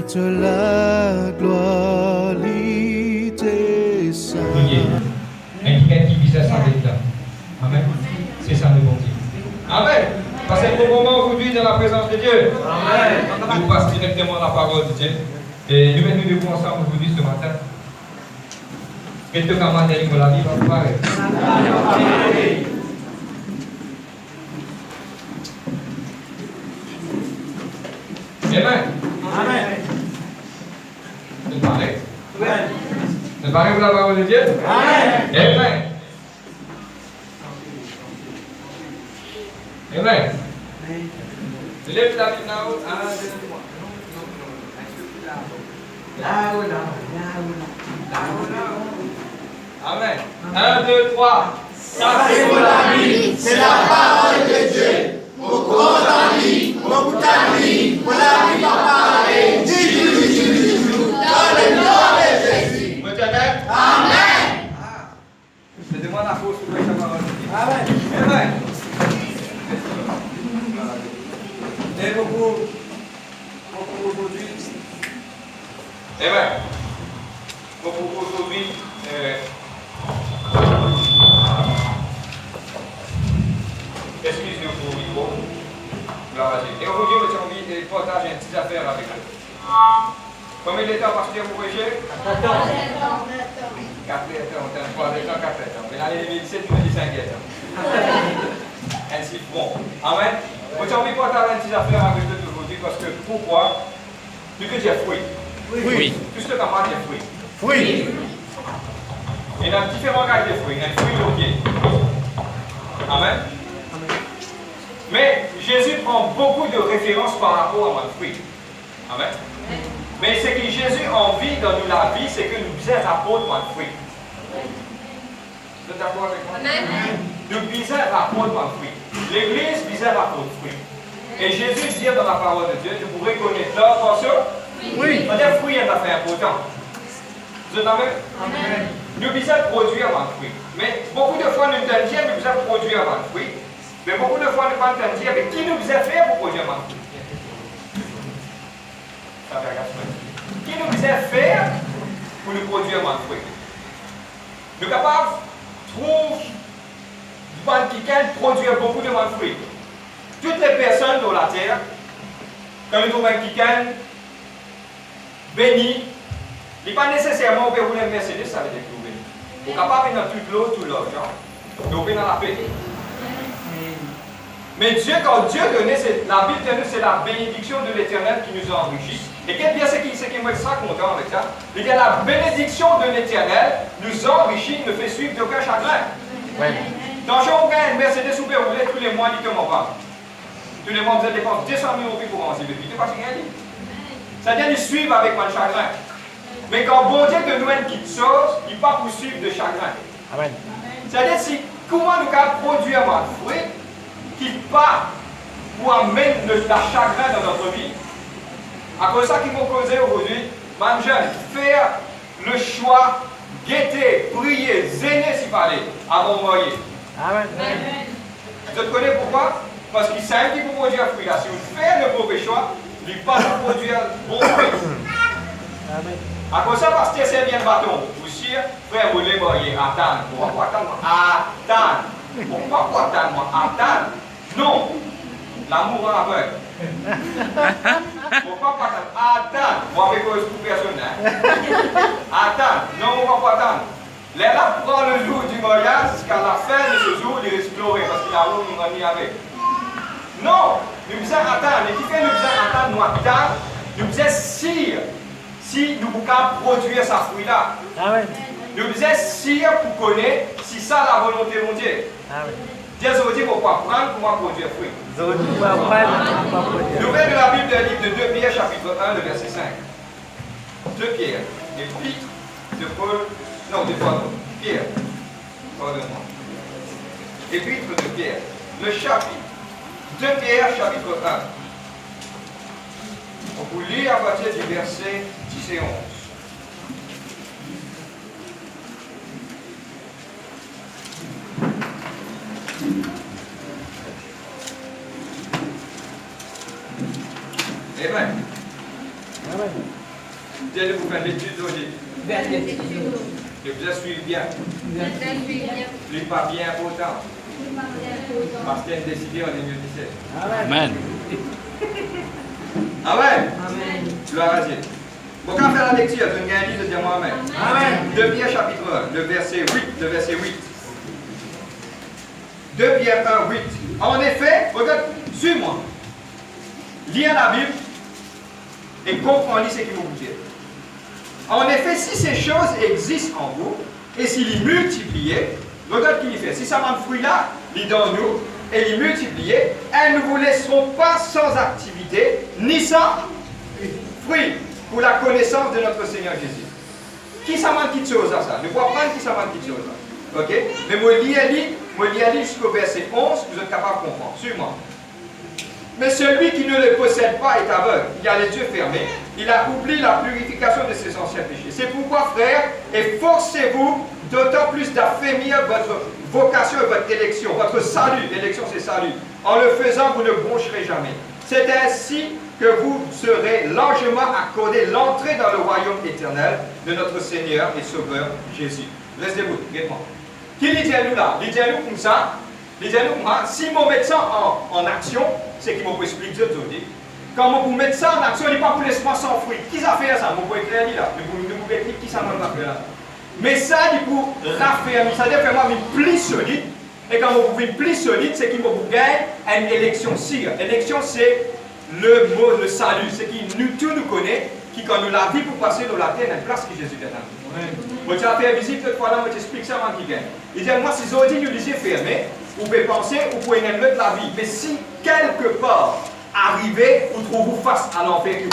te la gloire, ça. Un qui vise à s'arrêter là. Amen. C'est ça le bon Dieu. Amen. Passez un bon moment aujourd'hui dans la présence de Dieu. Amen. Nous passons directement la parole de Dieu. Et nous mettons debout ensemble aujourd'hui ce matin. Et tout comme on a dit pour la vie, va vous parler. Amen. Amen. Vous parlez? Amen. Vous parlez pour la parole de Dieu? Amen. Amen. Amen. Lève ta main là-haut. Amen. 1, 2, 3. Ça c'est pour la vie, c'est la parole de Dieu. Pour cause en vie, pour ta vie, pour la vie en parler. Dans le nom de Jésus. Vous êtes amen? Amen. Je demande la force pour la parole de Dieu. Amen. Amen. Et beaucoup aujourd'hui. Amen. Beaucoup aujourd'hui. Excusez-nous pour le micro. Et aujourd'hui, on a envie de partager une petite affaire avec vous. Combien de temps pasteur pour prêcher? 4 ans. 4 ans, 3 ans, 4 ans. Mais l'année 2017, nous dit 5 ans. Ainsi, bon. Amen. On a envie de partager une petite affaire avec vous aujourd'hui parce que pourquoi? Du que tu as fruit. Oui. Tout ce que tu as dit est fruit. Oui. Il y a différents cas de fruits. Il y a des fruits leviers. Amen. Mais Jésus prend beaucoup de références par rapport à mon fruit. Amen. Mais ce que Jésus a envie dans nous la vie, c'est que nous puissions rapporter mon fruit. Vous êtes d'accord avec moi? Amen. Nous puissions rapporter mon fruit. L'Église puisait rapporter fruit. Et Jésus dit dans la parole de Dieu, je vous reconnais là, attention. Oui. On a fruit est affaire important. Vous êtes d'accord? Amen. Nous puissions produire mon fruit. Mais beaucoup de fois, nous disons, nous puissions produire mon fruit. Mais beaucoup de fois, nous ne pouvons pas dire, mais qui nous faisait faire pour produire mon fruit? Qui nous faisait faire pour nous produire mon fruit? Nous sommes capables de trouver quelqu'un produire beaucoup de mon fruit. Toutes les personnes dans la terre, quand nous trouvons quelqu'un béni, il n'est pas nécessairement que vous rouler un Mercedes, ça veut dire que vous béni. Vous êtes capable de dans toute l'eau, tout l'argent, de vous dans la paix. Mais Dieu, quand Dieu donnait, la Bible de nous, c'est la bénédiction de l'Éternel qui nous a enrichis. Et qu'est-ce bien c'est qui moi ça content avec ça? Il y a la bénédiction de l'Éternel nous enrichit, ne fait suivre d'aucun chagrin. Oui. Dans Jean, on gagne Mercedes ou rouler tous les mois, il ne pas. Tous les mois, vous avez dépensé 200 000 euros pour commencer. Il ne pas rien dit. C'est-à-dire, ils suivent avec mon chagrin. Mais quand bon Dieu de nous une petite chose, il ne pas poursuivre de chagrin. Amen. C'est-à-dire, si, comment nous pouvons produire un fruit qui part pour amener la chagrin dans notre vie. À cause de ça qu'il faut causer aujourd'hui, même jeune, faire le choix, guetter, prier, zéner s'il fallait, avant de mourir. Amen. Vous connaissez pourquoi? Parce qu'il sait qu'il peut produire un fruit là. Si vous faites le mauvais choix, il ne peut pas produire bon fruit. Amen. À cause de ça, parce que c'est bien le bâton. Vous sûr, frère, vous voulez mourir, attendre. Pourquoi attendre? Attendre. Pourquoi attendre? Attendre. Non. L'amour en aveugle. Pourquoi pas attendre? Attendre. Moi, avec cause pour personne. Attendre. Non, pourquoi pas attendre? Là, prend le jour du mariage jusqu'à la fin de ce jour, il explorer parce qu'il a où nous remis avec. Non, nous devons attendre. Et qui fait nous devons attendre, nous attendre, nous devons si nous pouvons produire sa fruit-là. Amen. Nous devons sire pour connaître si ça la volonté de mon Dieu. Amen. Dieu se dit pourquoi prendre pour moi produire fruit. Nouvelle de la Bible, le livre de 2 Pierre, chapitre 1, le verset 5. 2 Pierre, l'épître de Paul, non, de Paul, Pierre, pardonne-moi. L'épître de Pierre, le chapitre, 2 Pierre, chapitre 1. On vous lit à partir du verset 10 et 11. Amen. Amen. Dieu vous faire l'étude d'aujourd'hui. Et vous suivez bien. Lui pas bien autant. Parce qu'il a décidé, on est mieux d'ici. Amen. Amen. Gloire à Dieu. Bon, quand on fait la lecture, je vais lire, je dis moi Amen. Amen. 2 Pierre chapitre 1, le verset 8. 2 Pierre 1, 8. En effet, regarde, suis-moi. Lis la Bible et comprends-les ce qu'il vous dit. En effet, si ces choses existent en vous, et s'il est multiplié, regarde qu'il fait. Si ça manque fruit là, il dans nous, et il multiplie, elles ne vous laisseront pas sans activité, ni sans fruit, pour la connaissance de notre Seigneur Jésus. Qui ça manque quelque chose à ça? Ne vois pas qui ça manque quelque chose à ça. Ok? Mais moi, lis jusqu'au verset 11, vous êtes capable de comprendre. Suis-moi. Mais celui qui ne le possède pas est aveugle, il a les yeux fermés, il a oublié la purification de ses anciens péchés. C'est pourquoi, frères, efforcez-vous d'autant plus d'affermir votre vocation et votre élection, votre salut. L'élection, c'est salut. En le faisant, vous ne broncherez jamais. C'est ainsi que vous serez largement accordé l'entrée dans le royaume éternel de notre Seigneur et Sauveur Jésus. Restez debout, regardez-moi. Qui dit à nous là? Il dit à nous comme ça. Il dit à nous comme ça. Si mon médecin en action, c'est qu'il m'a expliqué aujourd'hui. Quand vous mettez ça en action, il n'est pas pour laisser sans fruit. Qui ça fait ça? Vous pouvez écrire là. Vous pouvez écrire qui ça m'a fait là. Mais ça, il pour raffermir, ça veut dire faire une plus solide. Et quand vous pouvez plus solide, c'est qu'il vous gagne une élection sire. Élection, c'est le mot, le salut. C'est qui nous tous nous connaît, qui quand nous la vie pour passer dans la terre, une place que Jésus est dans. Moi, tu as fait visite cette fois là, moi, tu expliques ça avant qu'il gagne. Il dit, moi, si aujourd'hui nous les yeux fermés, vous pouvez penser, vous pouvez mettre la vie. Mais si quelque part, arrivez, vous trouvez face à l'enfer qui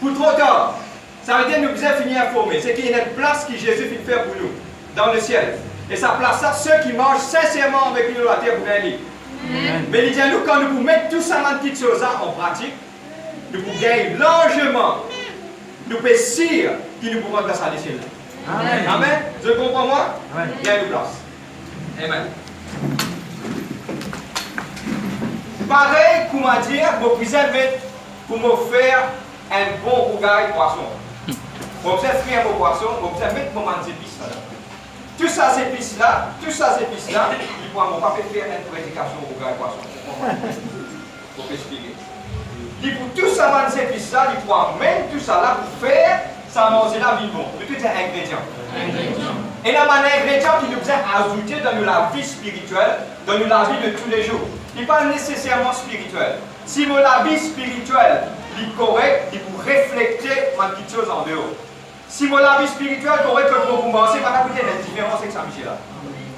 vous. Pour trop tard. Ça veut dire que nous devons finir informés. C'est qu'il y a une place que Jésus fait faire pour nous, dans le ciel. Et ça place ça, ceux qui marchent sincèrement avec nous la terre pour gagner. Mais il dit à nous, quand nous pouvons mettre tout ça dans petites choses en pratique, nous pouvons gagner largement. Nous pouvons dire qui nous pouvons placer à l'échelle. Amen. Amen. Je comprends moi? Amen. Il y a une place. Amen. Pareil, comment dire, vous pouvez mettre pour me faire un bon rougail poisson. Vous pouvez faire un bon poisson, vous pouvez mettre pour manger épices là. Tout ça, ces épices-là, il pourra pas faire une prédication au rougail poisson. Pour expliquer. Il pour tout ça, manger épices-là, il pourra même tout ça là pour faire ça manger là vivant. De tous les ingrédients. Et là, un ingrédient qui nous a ajouté dans la vie spirituelle, dans la vie de tous les jours. Il n'est pas nécessairement spirituel. Si la vie spirituelle est correcte, il faut refléter quelque chose en dehors. Si la vie spirituelle est correcte, vous commencez, il y a une différence avec ça, Michel.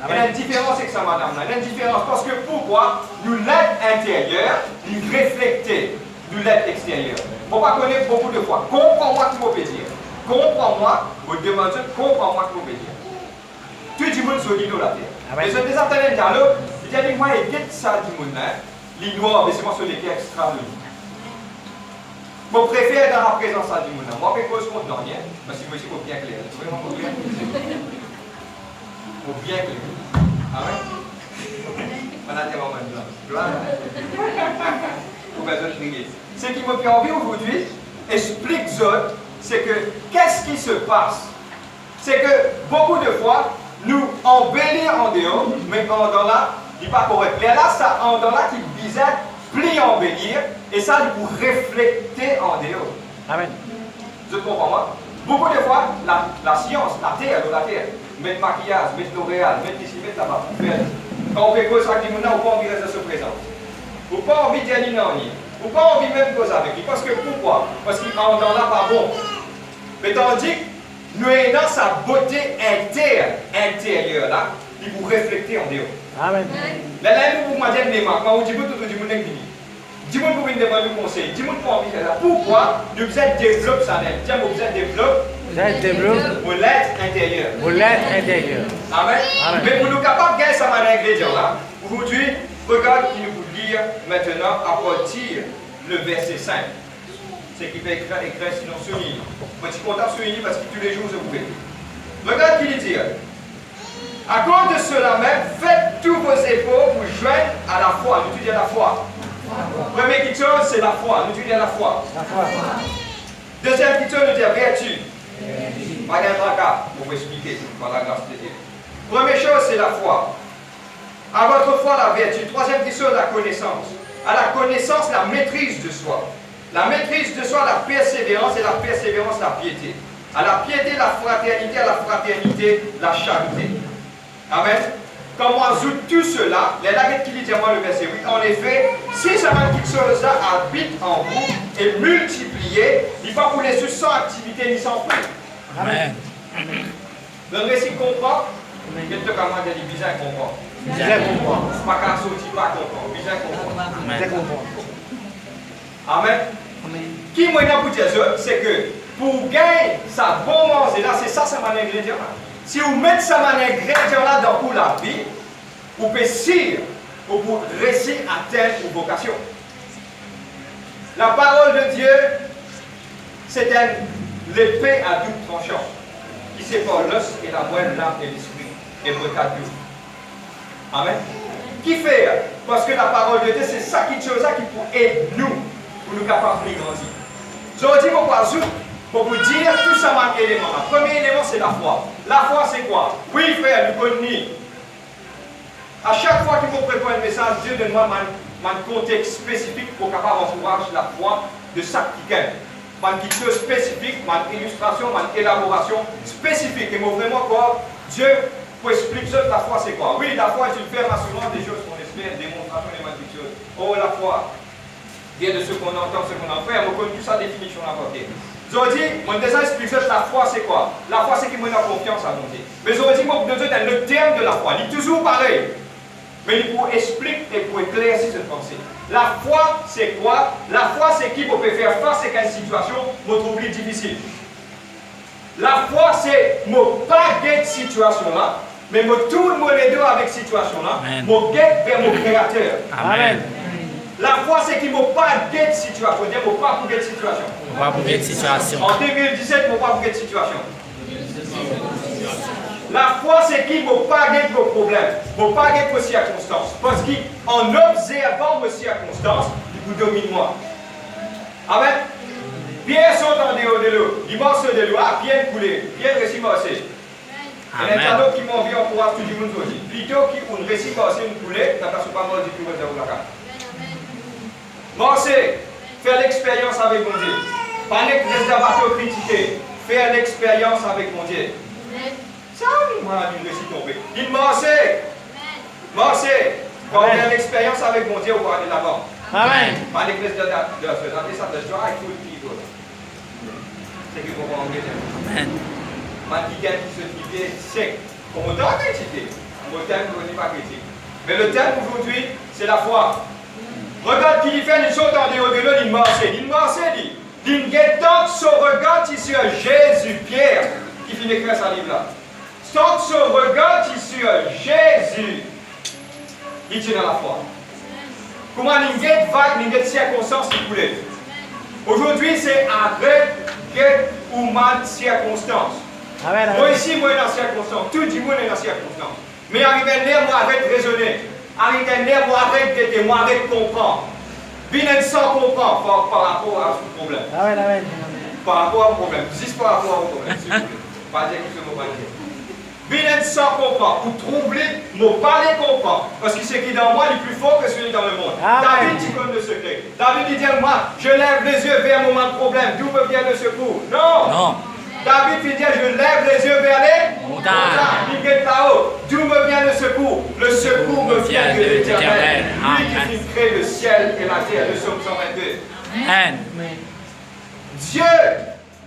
Il y a une différence avec ça, madame. Il y a une différence parce que pourquoi nous l'être intérieur, nous refléter de l'être extérieur. Il ne faut pas connaître beaucoup de fois. Comprends-moi ce que vous pouvez dire. Comprends-moi, vous demandez, comprends-moi ce que vous pouvez dire. Tout le monde se dit dans la terre. Mais je des entendez dialogue, il dit moi, il y a ça du monde là, les noirs, mais c'est moi sur les terres extra. Je préfère dans la présence du monde. Moi, je ne peux pas dans rien, parce que moi, je suis bien clair. Vous vraiment bien clair. Bien clair. Ah ouais? On a des moments de gloire. Vous besoin de crier. Ce qui me fait envie aujourd'hui, explique Zod, c'est que qu'est-ce qui se passe? C'est que beaucoup de fois, nous embellir en dehors, mais en dans là, il n'est pas correct. Mais là, ça en dans là qui visait pli à embellir, et ça, il pour refléter en dehors. Amen. Je comprends moi. Beaucoup de fois, la science, la terre, mettre maquillage, mettre l'oréal, mettre ici, mettre là-bas. Quand on fait quoi ça, on n'a pas envie de rester présent. On n'a pas envie d'y aller dans lui. On n'a pas envie même de causer avec lui. Parce que pourquoi? Parce qu'il en dans là pas bon. Mais tandis que nous ayons sa beauté intérieure là, il vous refléter en dehors. Amen. Là, nous pouvons dire des marques, on dit tout le monde est venu. Dis-moi pour une demande de conseil, dis-moi pour envie de faire ça. Pourquoi nous devons développer ça? Tiens, vous devez développer pour l'être intérieur. Pour l'être intérieur. Amen. Amen. Mais pour nous capables de gagner ça dans l'ingrédient là, aujourd'hui, regarde qui nous vous dire maintenant à partir le verset 5. C'est qui fait écrire sinon souligner. Moi, je suis content de souligner parce que tous les jours, je vous fais. Regarde qui dit. À cause de cela même, faites tous vos efforts pour joindre à la foi. Nous dis à la foi. Première petite chose, c'est la foi. Nous disons la foi. La foi. Deuxième petite chose, nous disons vertu. Pas un tracas pour vous expliquer par la grâce de Dieu. Première chose, c'est la foi. À votre foi, la vertu. Troisième petite chose, la connaissance. À la connaissance, la maîtrise de soi. La maîtrise de soi, la persévérance, et la persévérance, la piété. À la piété, la fraternité, à la fraternité, la charité. Amen. Quand on ajoute tout cela, les laguettes qui dit moi le verset 8, en effet, si ça va quelque chose là habite en vous et multiplié, il va vous laisser sans activité ni sans fruit. Amen. Le récit comprend, quelqu'un comme moi dit bizarre comprend. Bizarre comprend. Pas qu'à sortir, pas comprend. Bizarre comprend. Bizarre comprend. Amen. Qui moi pour dire c'est que pour gagner ça bon manger là, c'est ça mon ingrédient là. Si vous mettez ça mon ingrédient là dans pour la vie, vous pouvez sire pour vous réussir à atteindre vos vocations. La parole de Dieu, c'est l'épée à double tranchant qui sépare l'os et la moelle, l'âme et l'esprit. Hébreux 4:12. Amen. Qui fait? Parce que la parole de Dieu, c'est ça qui chose qui pour aider nous, pour nous capables de grandir. Je dis pour vous dire tout ça manque élément. Le premier élément, c'est la foi. La foi, c'est quoi? Oui, frère, nous connaissons. À chaque fois qu'il vous prépare un message, Dieu donne-moi un contexte spécifique pour capable encourager la foi de chaque week-end. Quelque chose spécifique, une illustration, une élaboration spécifique. Et moi, vraiment, quoi, Dieu pour expliquer ça, la foi, c'est quoi? Oui, la foi est une ferme assurance des choses qu'on espère, démonstration des magnifiques choses. Oh, la foi vient de ce qu'on entend, ce qu'on en fait. On connaît toute sa définition à côté. Aujourd'hui, mon deuxième explication, la foi, c'est quoi? La foi, c'est qu'il me donne confiance à mon Dieu. Mais aujourd'hui, moi, je donne le terme de la foi. Il est toujours pareil. Mais il faut expliquer et pour éclaircir cette pensée. La foi, c'est quoi? La foi, c'est qui peut faire face à une situation que vous trouvez difficile. La foi, c'est ne pas guetter cette situation-là, mais me tourne les deux avec cette situation-là, me guette vers mon Créateur. Amen. La foi, c'est qu'il ne faut pas guetter cette situation. Il ne faut pas guetter cette situation. Pas pour cette situation. En 2017, il ne faut pas guetter cette situation. La foi, c'est qu'il ne faut pas guetter vos problèmes, il ne faut pas guetter vos circonstances. Parce qu'en observant vos circonstances, il vous domine moi. Amen. Pierre saute en dehors de l'eau, il morceau de l'eau, ah, Pierre coulé, Pierre récit marché. Et les cadeaux qui m'ont vu en courage tout le monde aujourd'hui. Plutôt qu'on récit marché, une coulée, n'a pas pas mort du tout, vous avez la. Marcher, faire l'expérience avec mon Dieu. Pas les bateaux critiquer, faire l'expérience avec mon Dieu. Ça, moi, je récit tombé. Il marcher. Marcher. Quand on fait l'expérience avec mon Dieu, on va aller là-bas. Amen. Pas l'église de la c'est qu'il faut pas en guetter. Amen. Man qui gagne qui se dit sec. Comme on doit critiquer. Le terme ne pas critique. Mais le terme aujourd'hui, c'est la foi. Regarde qu'il fait une chose en dehors de l'eau, il marche. Il marche, il guette tant son regard sur Jésus, Pierre, qui finit d'écrire sa livre là. Tant son regard sur Jésus, il tient dans la foi. Comment il guette vague, il guette circonstances qui coulent. Aujourd'hui, c'est arrête, guette ou mal circonstances. Moi ici, moi dans circonstances. Tout le monde est dans circonstances. Mais arrivé là, moi arrête de raisonner. Arrivé là, moi arrête de guetter, moi arrête de comprendre. Venez sans comprendre par rapport à ce problème. Amen. Par rapport au problème. Juste par rapport au problème, s'il vous plaît. Pas dire que je ne veux pas dire. Venez sans comprendre. Ou troubler, ne pas les comprendre. Parce que ce qui est dans moi est plus fort que celui dans le monde. David dit comme le secret. David dit, moi, je lève les yeux vers mon moment de problème. D'où me vient le secours? Non. David dit, je lève les yeux vers les montagnes. Il est là-haut. D'où me vient le secours? Le secours me vient de l'Éternel. Lui qui fit créer le ciel et la terre. Le psaume 122. Amen. Dieu,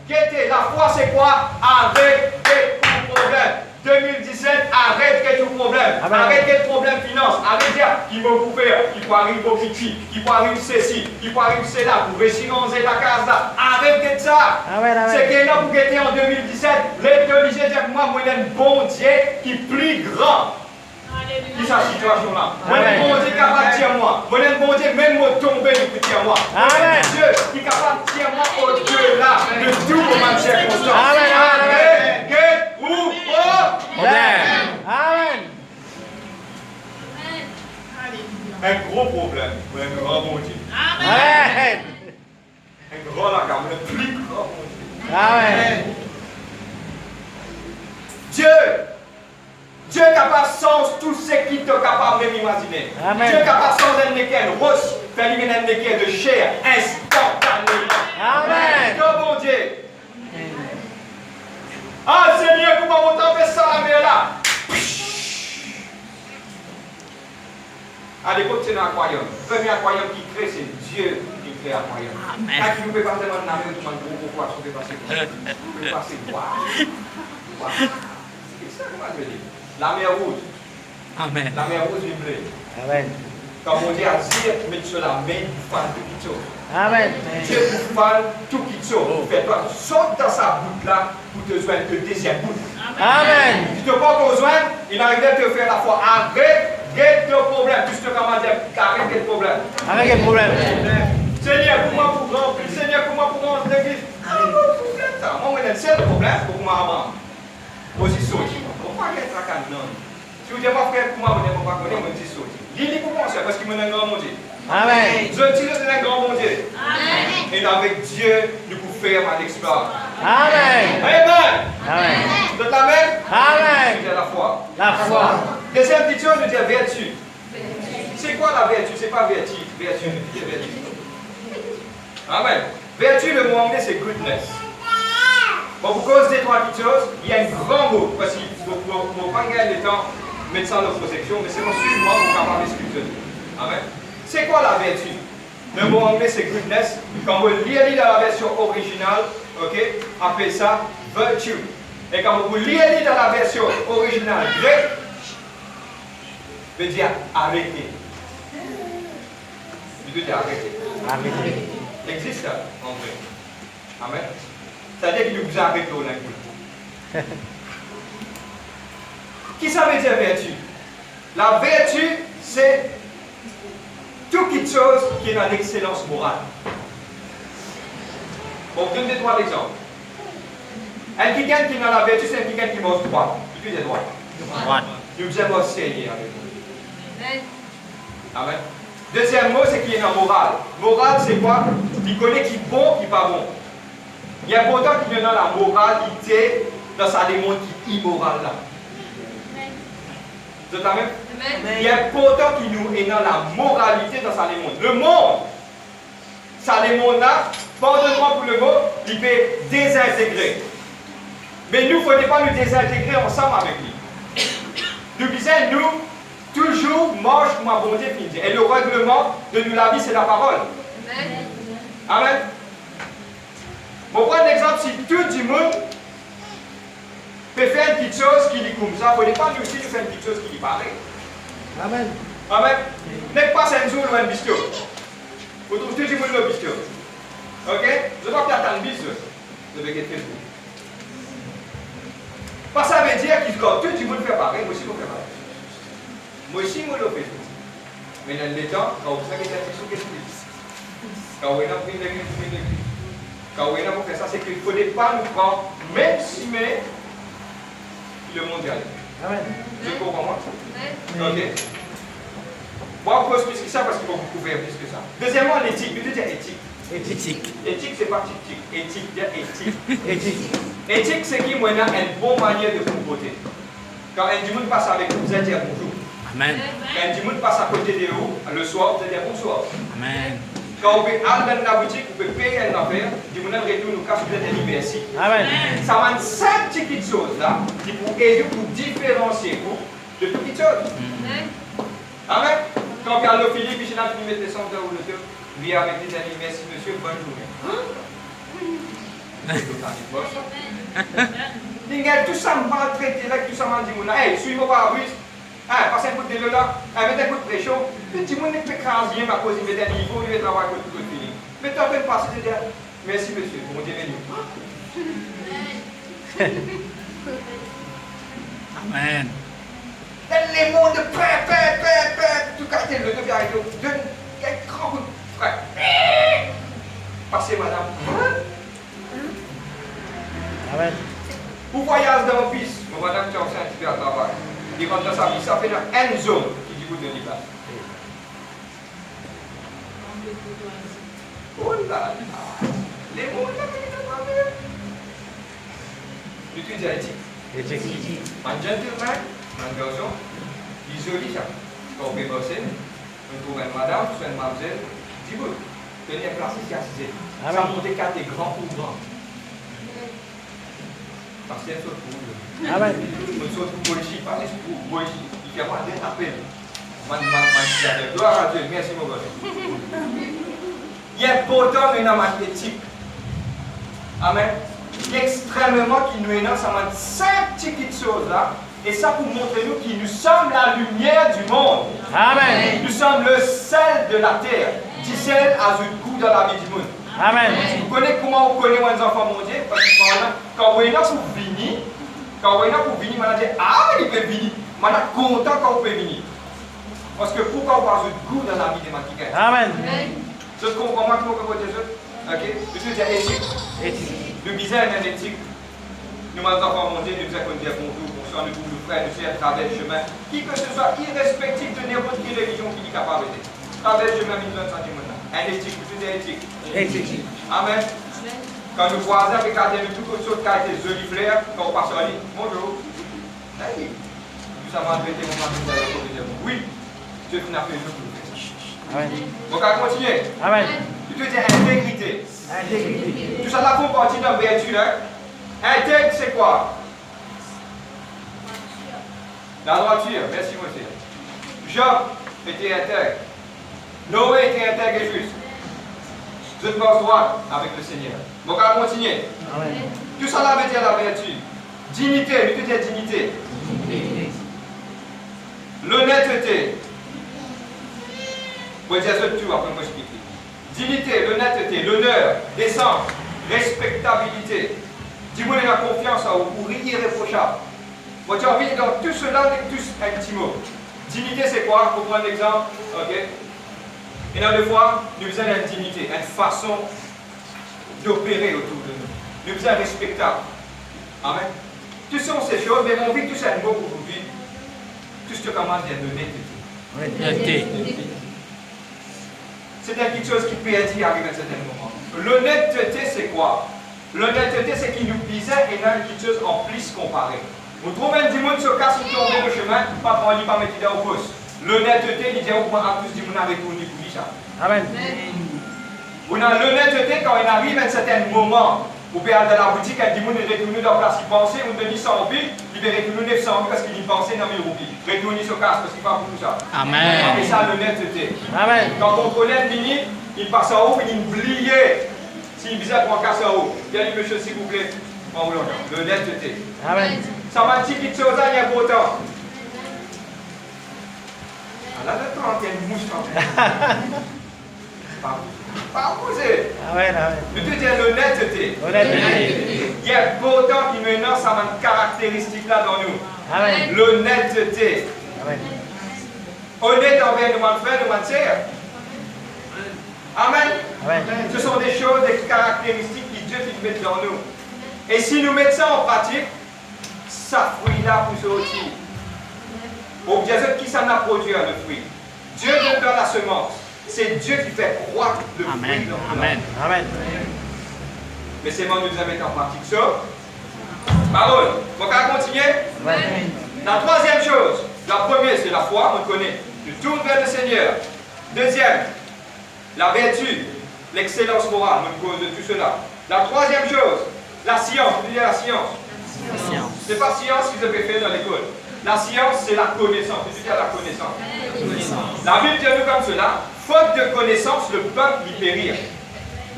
guettez, la foi c'est quoi? Arrête tout problème. 2017, arrête tout problème. Arrête tout problème finance. Arrête de dire qu'il va vous faire, qu'il peut arriver au petit, qu'il peut arriver ceci, qu'il peut arriver cela, pour réussir la case là. Arrête ça. C'est qu'il y a pour guetter en 2017, l'intelligence dit que moi, j'ai un bon Dieu qui est plus grand. Qui est sa situation là? Moi, j'ai un bon Dieu capable de dire moi. Moi, j'ai un bon Dieu même me tomber de petit à moi. Amen. Dieu qui est capable de dire moi au-delà de tout moment de circonstance. Arrête, guette ou Amen. un gros problème pour un grand bon Dieu. Amen. Un grand la gamme, le plus grand mon Dieu. Amen. Dieu est capable sans tout ce qui est capable de m'imaginer. Amen. Dieu est capable sans un équerre roche, faire éliminer un équerre de chair instantanément. Amen. Dieu bon Dieu. Ah Seigneur, comment vous t'en ça la mer là? À l'époque, c'est un aquarium. Le premier aquarium qui crée, c'est Dieu qui crée l'aquarium. Amen. Quand vous pouvez passer dans la mer, tout le monde gros poisson, vous pouvez passer. Vous pouvez passer voir. C'est ça que je veux dire. La mer rouge. Amen. La mer rouge du blé. Amen. Quand on dit à dire, mettre sur la main pour faire tout qui chose. Amen. Dieu pour faire tout qui chose. Fais-toi, saute dans sa boucle là pour te joindre le deuxième bout. Amen. Si tu n'as pas besoin, il arrive à te faire la foi. Arrête le problème. Tu te commandes, arrête le problème. Avec quel problème? Seigneur, pour moi, pour remplir. Seigneur, pour moi, pour remplir l'église. Ah, non, problème ça. Moi, je suis le problème pour moi avant. Moi aussi, sauter. Pourquoi il y a un tracan? Non. Si vous dites, moi, frère, pour moi, je ne sais pas connaître, je dis sauter. Dis-lui pour moi, parce qu'il me donne un grand bon Dieu. Amen. Je tire de un grand bon Dieu. Amen. Et avec Dieu, nous pouvons faire un exploit. Amen. Amen. Amen. Vous êtes la même? Amen. C'est la foi. La foi. Deuxième petite chose, je dis vertu. C'est quoi la vertu? C'est pas vertu. Vertu, je dis vertu. Amen. Vertu, le mot anglais, c'est goodness. Bon, pour cause des trois petites choses, il y a un grand mot. Parce que pour pas gagner le temps, mettre ça en protection, mais c'est mon suivant pour capable d'excuser. Amen. C'est quoi la vertu? Le mot anglais, c'est goodness. Quand vous lisez dans la version originale, ok, appelez ça virtue. Et quand vous lisez dans la version originale grecque, veut dire arrêter. Il veut dire arrêter. Amen. Il existe ça en vrai. Amen. C'est-à-dire qu'il vous arrête au lingue. Qui ça veut dire vertu? La vertu, c'est toute chose qui est dans l'excellence morale. Bon, je donne des trois exemples. Un quelqu'un qui est dans la vertu, c'est un quelqu'un qui mange droit. Il fait des droits. Nous aimons enseigner avec vous. Amen. Deuxième mot, c'est qu'il est dans morale. Morale, c'est quoi? Il connaît qui est bon, qui n'est pas bon. Il y a pourtant qui est dans la moralité, dans sa démon qui est immoral là. Vous êtes la même? Il y a pourtant qui nous est dans la moralité dans sa démon. Le monde, sa démon là, pardonne-moi pour le mot, il peut désintégrer. Mais nous, il ne faut pas nous désintégrer ensemble avec lui. Nous disons, nous, toujours marche pour ma bonté finie. Et le règlement de nous la vie, c'est la parole. Amen. Amen. Bon, prendre l'exemple, si tout le monde peut faire une petite chose qui est comme ça, il ne faut pas nous aussi faire une petite chose qui est pareille. Amen. Amen. N'est pas un jour ou un bistio. Vous trouvez tout le monde le bistio. Ok? Je ne vais pas attendre le bistio. Je vais faire Facebook. Parce que ça veut dire que quand tout le monde fait pareil, moi aussi je fais pareil. Moi aussi je le fais. Mais dans le temps, quand vous savez que c'est ce que quand vous avez pris l'église, quand vous avez fait ça, c'est qu'il ne faudrait pas nous prendre, même si mais le mondial. Amen. Je comprends moi. Ok. Moi, je pose plus que ça parce qu'il faut vous couvrir plus que ça. Deuxièmement, l'éthique. Je veux dire éthique. Éthique. Éthique, c'est pas tic-tic. Éthique, bien éthique. Éthique. Éthique, c'est qui, moi, a une bonne manière de vous comporter. Quand un du monde passe avec vous, vous allez dire bonjour. Amen. Quand un du monde passe à côté de vous, le soir, vous allez dire bonsoir. Amen. Quand vous pouvez aller dans la boutique, vous pouvez payer un affaire, du monde retourne au cas où vous êtes un merci. Amen. Ça m'a cinq petites choses là, qui pour aider, pour différencier vous de toutes petites choses. Amen. Quand vous allez au Philippe, puis je vais mettre les centres ou le truc, viens avec des amis, merci monsieur, bonne journée. Tout ça me maltraité là, tout ça m'a dit, hey, suis-moi par la bus, passe un coup de vélo là, mettez un coup de pression, le petit monde ne peut pas rien à cause il met un niveau, il va travailler avec tout le fini. Mais tu as fait passer, je dis, merci monsieur, pour mon bienvenue. Amen. Les mots de tout quartier, le deux avec l'autre, donne un grand coup de frère. Passez madame. Amen. Vous voyagez dans le bus, madame tu as aussi un petit peu à travail. Il rentre dans sa vie, ça fait dans une zone qui dit vous donnez pas. Oh là là. Les mots, là, tu dis éthique. Un gentleman, un garçon, isolé ça. Quand on peut bosser, on trouve une madame, soit une mademoiselle, 10 bouts. Tenir place ici à 6 ans. Ça monte 4 des grands ou grands. Parce qu'il y a une sorte de Amen. Une sorte de politique, pas juste pour politique. Il fait moi des appels. Gloire à Dieu, merci mon gars. Il est important de nous éthique. Amen. Il est extrêmement qui nous énerve, ça m'a 5 petites choses là. Et ça pour montrer nous que nous sommes la lumière du monde. Amen. Nous sommes le sel de la terre. Du sel a du goût dans la vie du monde. Amen. Vous connaissez comment on connaît les enfants mondiaux? Parce que quand on est là pour venir, on a dit ah, il peut venir. On est content quand on peut venir. Parce que pourquoi on a du goût dans la vie des maquillettes? Amen. Je comprends moi comment vous dites. Ok? Je veux dire éthique. Le bizarre est éthique. Nous, les enfants mondiaux, nous disons qu'on dit bonjour, bonsoir, nous tous nos frères, nous sommes à travers le chemin. Qui que ce soit, irrespectif de n'importe quelle religion qui est capable de travers le chemin, nous sommes un éthique, je veux dire éthique. Amen. Quand nous croisons avec quelqu'un de tout autre chose qui a été joli flair, quand on passe en ligne, bonjour. Hey. Nous sommes en train de dire oui, Dieu n'a fait le tout. Amen. Donc, on va continuer. Amen. Je veux dire intégrité. Tout ça là font partie de la vertu. Intègre, c'est quoi? La droiture. Merci, monsieur. Job était intègre. Noé était intègre et juste. Je pense droit avec le Seigneur. Donc, on va continuer. Amen. Tout ça là veut dire la vertu. Dignité, lui, tu dis dignité. L'honnêteté. Vous dire ça tout, après moi expliquer. Dignité, l'honnêteté, l'honneur, décence, respectabilité. Dis-moi la confiance ou irréprochable. Moi j'ai envie dans tout cela, tous un petit mot. Dignité c'est quoi? Pour prendre l'exemple, ok? Et dans deux fois, nous faisons une dignité, une façon d'opérer autour de nous. Nous faisons respectable. Amen. Tout ça, ces choses, mais mon vie, tout ça, un mot aujourd'hui. Tout ce que commence à donner. Honnêteté. C'est quelque chose qui peut être dit à un certain moment. L'honnêteté, c'est quoi? L'honnêteté, c'est qu'il nous disait et dans quelque chose en plus comparé. Vous trouvez un dimanche sur casse qui tombe le chemin, pas pour lui pas mettre au poste. L'honnêteté, il dit au moins à plus du monde avec vous, pour ça. Amen. On a l'honnêteté quand il arrive à un certain moment. Vous pouvez aller dans la boutique, un dimanche, il retourne dans la place, il pensait, on donne 100 roupies, il va retourner 900 roupies parce qu'il y pensait dans 1000 roupies. Retourne sur casse parce qu'il va pour tout ça. Amen. Et ça, l'honnêteté. Amen. Quand on connaît le mini, il passe en haut, il oublie. S'il bizarre pour un casse en haut, il y a une monsieur, s'il vous plaît, en roulant. L'honnêteté. Amen. Ça m'a dit quelque chose, il y a beau temps. Là, le temps, il y a une mouche en pas poser. Amen. Amen. Je te dis l'honnêteté. Honnêteté. Il y a beau temps qui maintenant, ça a une caractéristique là dans nous. Amen. L'honnêteté. Amen. Honnête envers nos frères, nos sœurs. Amen. Amen. Ce sont des choses, des caractéristiques que Dieu met dans nous. Et si nous mettons ça en pratique, ça fruit là pour sortir. Au Dieu qui s'en a produit le fruit. Dieu donne la semence. C'est Dieu qui fait croître le fruit dans nous. Amen. Amen. Mais c'est moi qui nous mettre en pratique ça. Parole. On va continuer. Amen. La troisième chose, la première c'est la foi, on connaît. Je tourne vers le Seigneur. Deuxième, la vertu, l'excellence morale, on cause de tout cela. La troisième chose, la science. Vous dites la science. Ce n'est pas science que vous avez fait dans l'école. La science, c'est la connaissance. Vous dites la connaissance. La Bible dit nous comme cela. Faute de connaissance, le peuple y périt.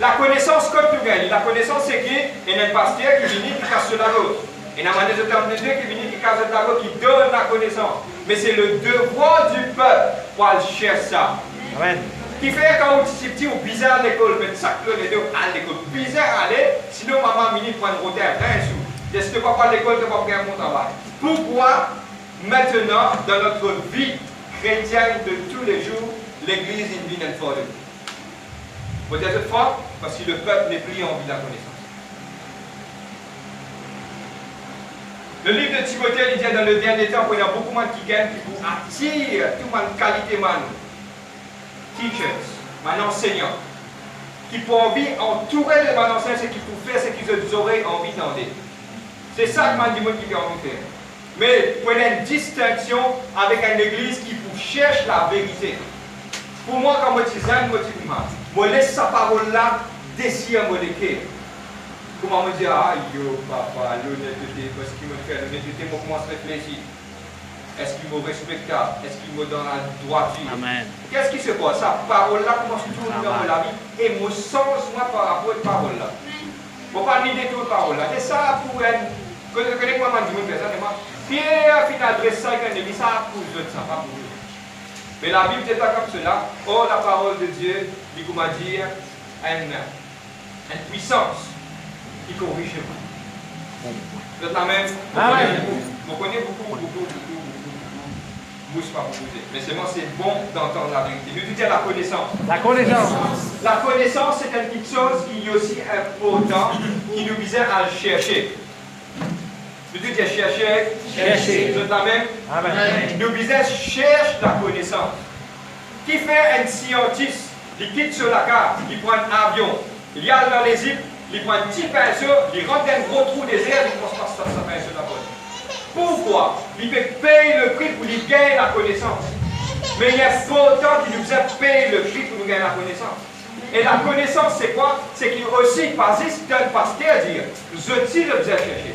La connaissance, comme tout gagne. La connaissance, c'est qui? Il y a un pasteur qui vient qui casse la route. Il y a un des de Dieu qui vient qui casse la route, qui donne la connaissance. Mais c'est le devoir du peuple pour aller chercher ça. Amen. Qui fait quand on est petit ou bizarre à l'école, mais ça que les deux à l'école. Bizarre à aller, sinon maman mini prend une route à 1 sou. Est-ce que papa à l'école, tu vas faire mon travail? Pourquoi maintenant, dans notre vie chrétienne de tous les jours, l'église est une vie folle? Vous dites cette fois, parce que le peuple n'est plus en vie de la connaissance. Le livre de Timothée, il dit dans le dernier temps, qu'il y a beaucoup de gens qui gagnent, qui vous attirent, tout le monde qualité, man. Teachers, man enseignant. qui pour envie entourer de mon ancien, c'est qui pour faire ce qu'ils auraient envie d'entendre. C'est ça que m'a dit qui vient envie de faire. Mais pour une distinction avec une église qui vous cherche la vérité. Pour moi, quand je dis ça, je laisse sa parole-là décider mon cœur. Comment me dire, ah, yo, papa, l'honnêteté, parce qu'il me fait l'honnêteté, je commence à réfléchir. Est-ce qu'il me respecte? Est-ce qu'il me donne la droiture? Amen. Qu'est-ce qui se passe? Sa parole-là commence toujours dans la vie et me sens moi par rapport à cette parole-là. Je ne pas l'idée de toute parole-là. C'est ça pour une. Quand je connais moi, je dis, Pierre finit adresse ça avec un église, ça pour eux, ça pas pour eux. Mais la Bible n'est pas comme cela. Or, la parole de Dieu, il m'a dit, une puissance qui corrige vous. Vous êtes la même. Vous connaissez beaucoup. Bouge pas pour vous. Mais c'est bon d'entendre la vérité. Nous disons la connaissance. La connaissance. La connaissance, c'est une petite chose qui est aussi importante, qui nous vise à chercher. Nous disons chercher. Vous êtes la même. Amen. Nous visons cherche la connaissance. Qui fait un scientiste? Il quitte sur la carte, il prend un avion, il y a dans les îles, il prend un petit pinceau, il rentre dans un gros trou désert, il commence par sa pinceau d'abord. Pourquoi? Il peut payer le prix pour lui gagner la connaissance. Mais il y a pourtant qui nous a payé le prix pour nous gagner la connaissance. Et la connaissance, c'est quoi? C'est qu'il aussi, pas juste d'un pasteur dire, je tire le besoin chercher.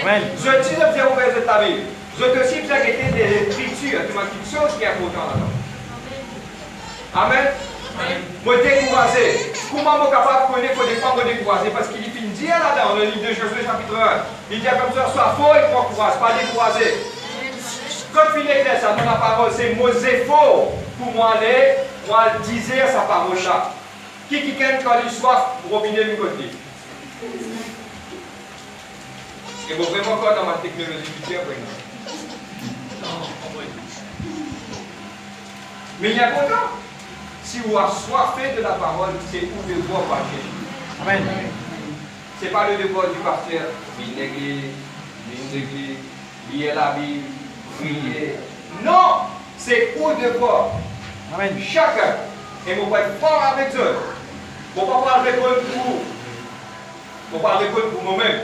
Amen. Je tire le besoin ouvert de ta Bible. Je te aussi besoin guetter des écritures, tu m'as quelque chose qui est important là-dedans. Amen. Me décourager. Comment je suis capable de connaître qu'il faut me décourager? Parce qu'il finit de dire là-dedans, dans le livre de Josué chapitre 1, il dit comme ça, sois fort et prends courage, pas décourager. Quand il finit ça dans la parole, c'est mon effort pour moi aller, moi dire sa parole-là. Qui quand il soit pour obéir du côté. Et vous vraiment quoi dans ma technologie du mais il y a pourtant. Si vous avez soifé de la parole, c'est où devoir pas chercher. Amen. Ce n'est pas le devoir du pasteur, une église, lire la Bible, prier. Non, c'est où devoir. Amen. Chacun. Et vous pouvez être fort avec eux. Vous ne pouvez pas répondre pour vous. Vous ne pouvez pas répondre pour moi-même.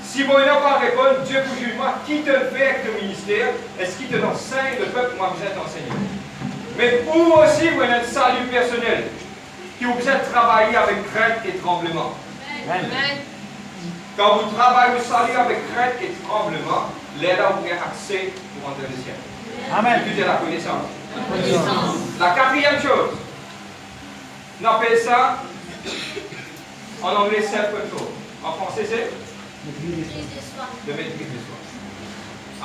Si vous n'avez pas répondre, Dieu vous juge moi, qui te fait avec le ministère? Est-ce qu'il te l'enseigne, le peuple, moi, vous êtes enseigné? Mais vous aussi, vous avez un salut personnel, qui vous êtes travailler avec crainte et tremblement. Amen. Quand vous travaillez le salut avec crainte et tremblement, là, vous avez accès pour entrer le ciel. Amen. Vous avez la connaissance. La quatrième chose, on appelle ça, en anglais, self-control. En français, c'est le maîtrise de soi.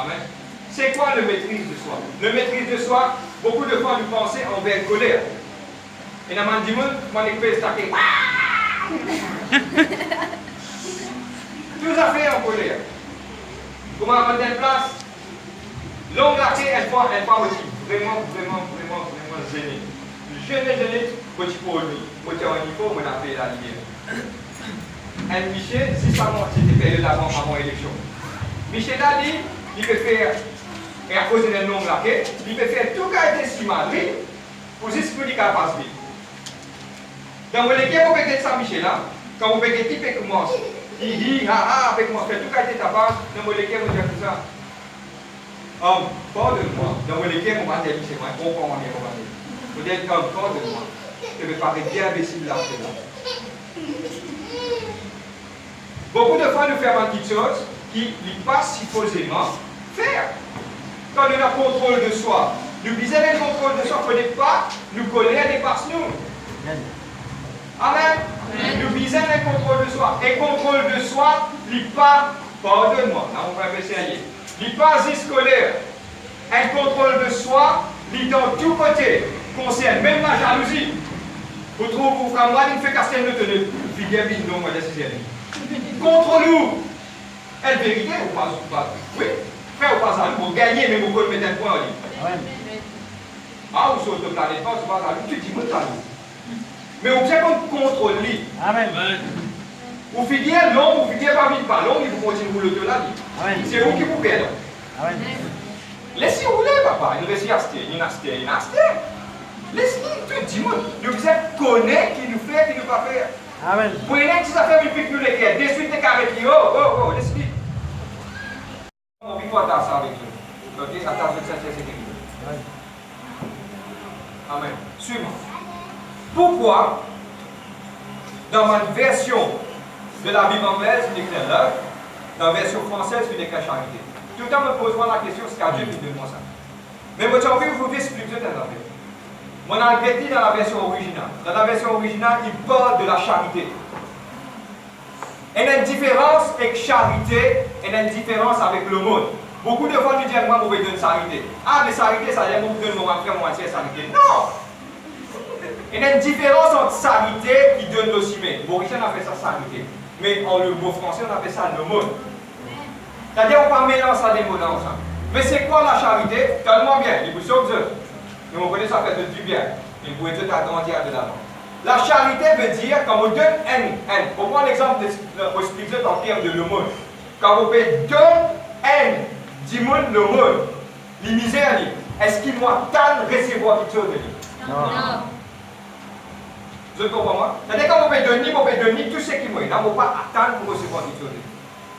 Amen. C'est quoi le maîtrise de soi? Le maîtrise de soi, beaucoup de fois nous pensons envers colère. Et dans mon dimanche, mon équipe est stacké. Tout à fait en colère. Comment prendre une place? L'homme laqué, elle va aussi vraiment gêné. Gêné, petit pour lui. Petit en niveau, on a fait la lumière. Et Michel, si ça monte, c'était période avant l'élection. Michel a dit, il peut faire, et à cause d'un homme là, il peut faire tout ce qui a été si mal, pour juste que ça passe vite. Dans l'équipe, vous pouvez ça, Michel, là, quand vous pouvez type et commence, il dit, avec moi, fait tout ce qui a été tapage, dans l'équipe, vous dites tout ça. Pardonne-moi, dans l'équipe, on va dire, c'est moi, on comprend, on va dire. Vous dites, pardonne-moi, je me paraît bien imbécile là, c'est là. Beaucoup de fois, nous faisons une petite chose qui n'est pas supposément faire. Quand on a le contrôle de soi, nous visons le contrôle de soi, il ne faut pas nous coller à des passes nous. Amen. Nous visons le contrôle de soi. Et contrôle de soi, il n'est pas, pardonne-moi, là on va essayer, il n'est pas juste colère. Un contrôle de soi, il est dans tous côtés, concerne même la jalousie. Vous trouvez, vous frère, moi, il fait casser le tenue, puis bien vite, non, moi, laissez-y. Contre nous, elle vérité ou pas? Oui, frère ou pas ça, pour gagner, mais vous pouvez mettre un point en ligne. Ah, vous sur le planète, pas, c'est pas ça, tu dis, moi, ça. Mais vous pouvez contrôler lui. Amen. Vous finissez long, vous finissez pas vite par long, il vous continue pour le là. C'est vous qui vous perdez. Amen. Laissez rouler, papa, il reste acheter, il acheter. Laisse-nous tout le monde. Nous besoin connaître qui nous fait, qui nous va faire. Amen. Prenez que ça fait pique nous les cœurs. Dessuite, les carrés qui oh, laisse-nous. On vit pas dans ça avec nous. Ok, attends, je vais chercher Amen. Suivant. Pourquoi, dans ma version de la Bible anglaise, il écrit love, dans la version française, il écrit charité. Tout le temps, me pose-moi la question, c'est qu'à Dieu qui donne moi ça. Mais moi, j'ai envie de vous expliquer tout à l'heure. Mon dit dans la version originale. Dans la version originale, il parle de la charité. Il y a une différence avec charité et une différence avec le monde. Beaucoup de fois, nous disons, moi, je vais donner charité. Ah, mais charité, ça veut dire que je donne mon frère, mon entier, charité. Non! Il y a une différence entre charité qui donne le ciment. Mauricien a fait ça charité. Mais en le mot français, on appelle ça le monde. C'est-à-dire, on ne peut pas mélanger ça des mots ensemble. Mais c'est quoi la charité? Calme-moi bien, il vous sauve Dieu. Mais on connaît ça fait du bien. Il vous aide à grandir de l'avant. La charité veut dire, quand on donne haine, on prend l'exemple de expliquer en termes de le monde. Quand on fait donne haine, du monde, le monde, les misères, est-ce qu'il m'a tant recevoir quelque chose de lui? Non. Vous comprenez moi? C'est-à-dire quand on peut donner tout ce qui m'a, on ne peut pas attendre pour recevoir quelque chose de lui.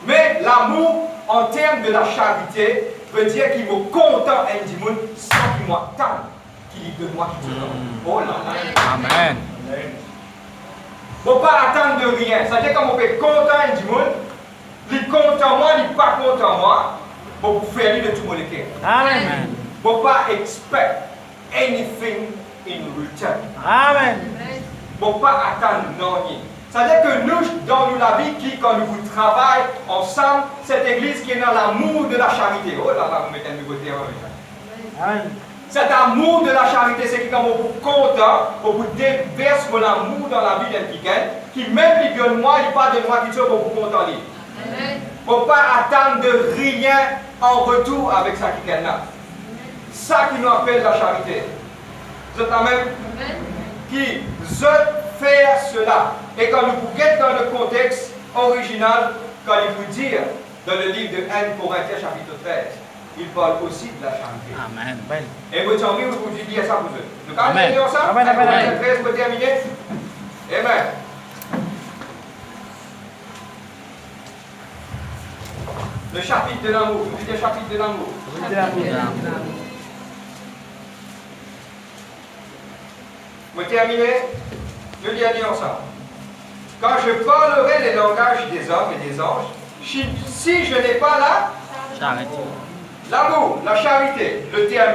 Mais l'amour, en termes de la charité, veut dire qu'il est content et du monde sans qu'il m'attende, qu'il donne moi quelque chose. Oh là là. Amen. Il ne faut pas attendre de rien. C'est-à-dire qu'on peut être content et du monde, il est content moi, il n'est pas content moi, pour vous faire de tout le monde. Amen. Il ne faut pas expect anything in return. Amen. Il ne faut pas attendre rien. C'est-à-dire que nous, dans la vie, quand nous travaillons ensemble, cette église qui est dans l'amour de la charité. Oh là là, vous mettez un nouveau terrain. Amen. Cet amour de la charité, c'est qui, quand vous êtes content, vous déverse l'amour dans la vie d'un week-end, qui même lui donne moi, il pas de moi qui soit pour vous contenter. Il ne faut pas attendre de rien en retour avec ça qui est là. Ça qui nous appelle la charité. Vous êtes la même qui faire cela. Et quand nous vous guettons dans le contexte original, quand il vous dit dans le livre de 1 Corinthiens chapitre 13, il parle aussi de la charité. Amen. Et vous avez envie de vous dire ça pour eux. Donc, quand Amen. vous ça, 1 Amen. Corinthiens 13 pour terminer. Amen. Le chapitre de l'amour. Vous dites le chapitre de l'amour. Vous terminez. Le dernier ensemble. Quand je parlerai les langages des hommes et des anges, si je n'ai pas l'amour, la charité, le terme,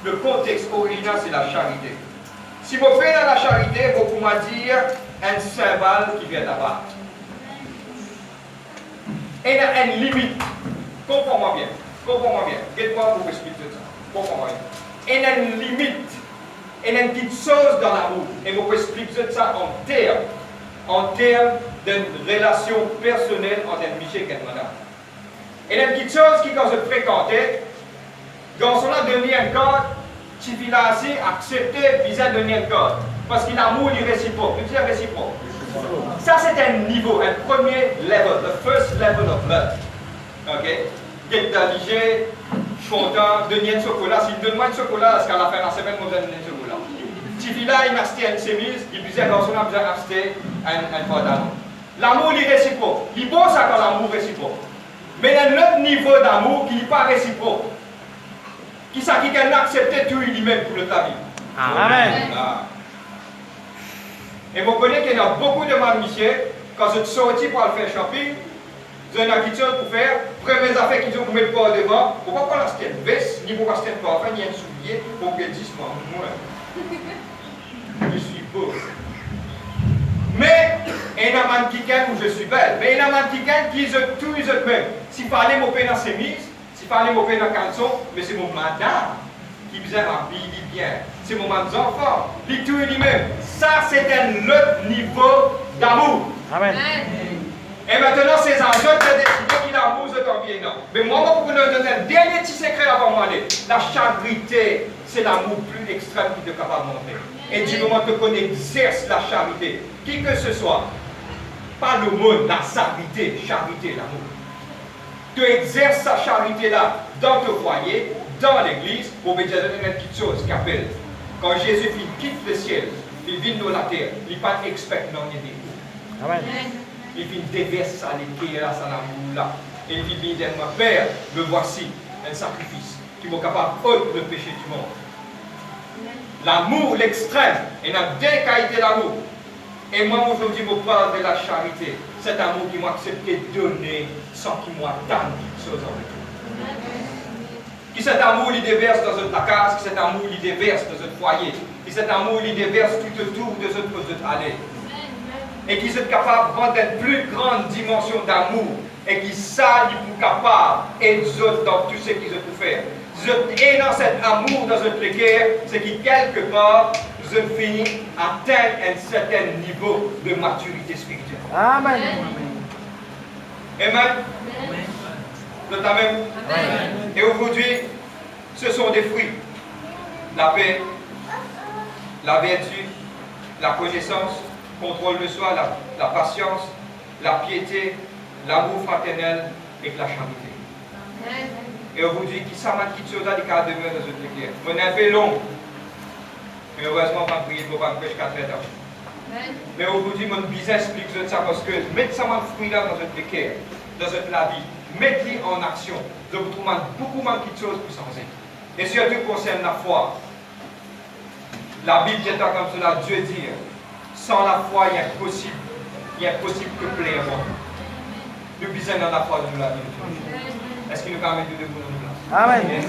le contexte original c'est la charité. Si vous faites dans la charité, vous pouvez dire un symbole qui vient là-bas. Il y a une limite. Comprends-moi bien. Comprends-moi bien. Dites-moi pour vous expliquer ça. Comprends-moi bien. Il y a une limite. Il y a une petite chose dans l'amour. Et vous pouvez expliquer ça en termes d'une relation personnelle entre un monsieur et une madame. Il y a une petite chose qui, quand je fréquentais, quand on a donné un code, tu vis assez accepter vis-à-vis de donner un code. Parce que l'amour est réciproque. Tu dis réciproque. Ça, c'est un niveau, un premier level, the first level of love. Ok? Get d'aligé, content, donner un chocolat. S'il donne moi un chocolat, parce qu'à la fin de la semaine, on donne un chocolat. Si il a acheté une chemise, il disait dans son a besoin d'acheter un pantalon. L'amour est réciproque. Il est bon ça quand l'amour est réciproque. Mais il y a un autre niveau d'amour qui n'est pas réciproque. Qui ça qui can accepter tout lui-même pour le ta vie. Amen. Et vous connaissez qu'il y a beaucoup de mamiciers, quand vous êtes sortis pour aller faire shopping, vous avez une question pour faire, premières affaires qu'ils ont pour mettre le corps devant, pourquoi pas acheter une veste, ni pour acheter un parfum, ni un soulier, pour que 10 mois moins. Je suis beau. Mais, il y a un mannequin où je suis belle, mais il y a un mannequin qui est tout eux-mêmes. Si parler mon père dans ses mises, si parler mon père dans le caleçon, mais c'est mon madame qui vient habiller bien. C'est mon enfant, il tout lui-même. Ça, c'est un autre niveau d'amour. Amen. Et maintenant, ces enjeux, c'est décidé qu'il a l'amour, je t'en viens, non. Mais moi, pour vous donner un dernier petit secret avant moi, la charité, c'est l'amour plus extrême qui est capable de montrer. Et du moment que qu'on exerce la charité, qui que ce soit, pas le monde, la charité, l'amour. Tu exerces sa charité là, dans ton foyer, dans l'église, pour me dire une petite chose qu'appelle. Quand Jésus quitte le ciel, il vient dans la terre, il n'est pas expect non idée. Amen. Il vient déverser ça, les cœurs, ça l'amour là. Et il vient dire, ma Père, me voici un sacrifice qui est capable de le péché du monde. L'amour, l'extrême, et dans deux qualités d'amour. Et moi aujourd'hui, je parle de la charité. Cet amour qui m'a accepté de donner sans qu'il m'attende quelque chose en retour. Qui cet amour, il déverse dans notre case, qui cet amour, il déverse dans notre foyer, qui cet amour, il déverse tout autour de notre allée. Et qui est capable de prendre une plus grande dimension d'amour. Et qui ça, il est capable d'aider les autres dans tout ce qu'ils peuvent faire. Et dans cet amour, dans notre cœur, c'est qui quelque part, je finis atteindre un certain niveau de maturité spirituelle. Amen. Amen. Amen. Et aujourd'hui, ce sont des fruits. La paix, la vertu, la connaissance, contrôle de soi, la patience, la piété, l'amour fraternel et la charité. Et aujourd'hui, qui ça m'a quitté chose à des cas de demeure dans notre cœur. On est un peu long. Mais heureusement, on va prier pour pas prêcher 4 ans. Mais aujourd'hui, mon business explique ça parce que mettre ça de fruit là dans notre cœur, dans notre la vie, mettre-les en action. Donc, vous trouvez beaucoup de choses pour changer. Et surtout concerne la foi. La Bible dit comme cela, Dieu dit, sans la foi, il est impossible que plaire à moi. Nous besoin dans la foi de la vie. Est-ce qu'il nous permet de debout dans nous? Amen.